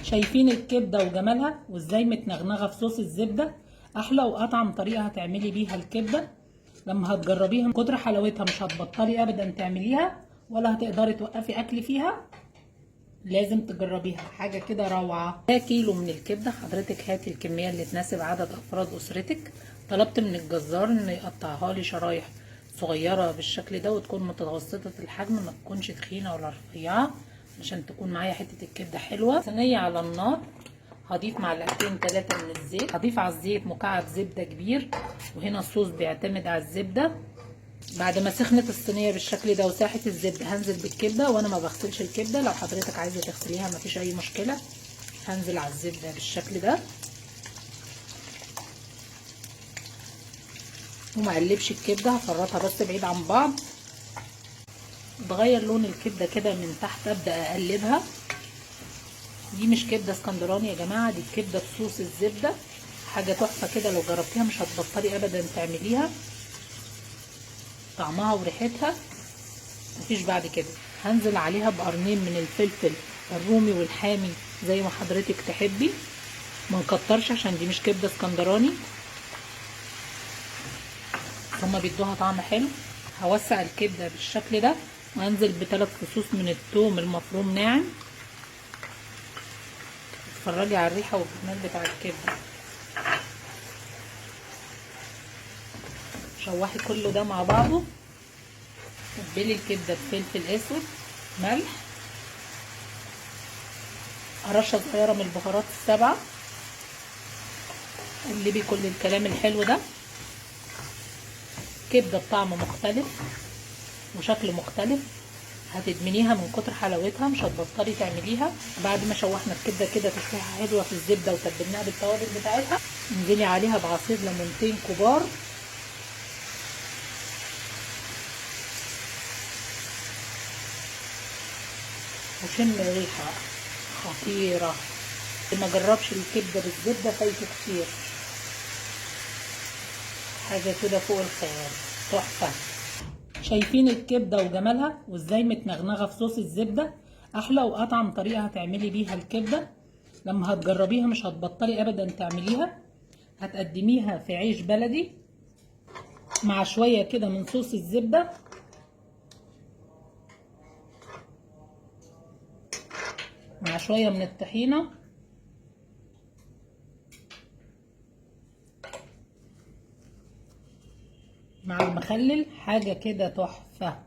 شايفين الكبده وجمالها وازاي متنغنغه في صوص الزبده؟ احلى واطعم طريقه هتعملي بيها الكبده. لما هتجربيها من كتر حلاوتها مش هتبطلي ابدا تعمليها، ولا هتقدري توقفي اكل فيها. لازم تجربيها، حاجه كده روعه. ده كيلو من الكبده، حضرتك هاتي الكميه اللي تناسب عدد افراد اسرتك. طلبت من الجزار انه يقطعها لي شرايح صغيره بالشكل ده، وتكون متوسطه الحجم، ما تكونش تخينه ولا رفيعه، عشان تكون معايا حته الكبده حلوه. صينيه على النار، هضيف معلقتين 3 من الزيت. هضيف على الزيت مكعب زبده كبير، وهنا الصوص بيعتمد على الزبده. بعد ما سخنت الصينيه بالشكل ده وساحت الزبده، هنزل بالكبده، وانا ما بغسلش الكبده، لو حضرتك عايزه تغسليها مفيش اي مشكله. هنزل على الزبده بالشكل ده، وما اقلبش الكبده، هفرطها بس بعيد عن بعض. اتغير لون الكبده كده من تحت، ابدا اقلبها. دي مش كبده اسكندراني يا جماعه، دي الكبده بصوص الزبده، حاجه تحفه كده. لو جربتيها مش هتبطلي ابدا تعمليها، طعمها وريحتها مفيش بعد كده. هنزل عليها بقرنين من الفلفل الرومي والحامي زي ما حضرتك تحبي، ما نكترش عشان دي مش كبده اسكندراني، هما بيدوها طعم حلو. هوسع الكبده بالشكل ده، وهنزل ب3 فصوص من الثوم المفروم ناعم. اتفرجي على الريحه والجمال بتاع الكبده. شوحي كل ده مع بعضه. تبلي الكبده بفلفل اسود، ملح، رشه صغيره من البهارات ال7. قلبي كل الكلام الحلو ده. كبده بطعم مختلف وشكل مختلف، هتدمنيها من كتر حلاوتها، مش هتبطلي تعمليها. بعد ما شوحنا الكبده كده تشويحه حلوه في الزبده وتبلناها بالتوابل بتاعتها، انزلي عليها بعصير ليمونتين كبار. وشم ريحه خطيره. اللي ما جربش الكبده بالزبده فايته كتير، حاجه كده فوق الخيال، تحفه. شايفين الكبده وجمالها وازاي متنغنغه في صوص الزبده؟ احلى واطعم طريقه هتعملي بيها الكبده. لما هتجربيها مش هتبطلي ابدا تعمليها. هتقدميها في عيش بلدي مع شويه كده من صوص الزبده، مع شويه من الطحينه، مع المخلل، حاجه كده تحفه.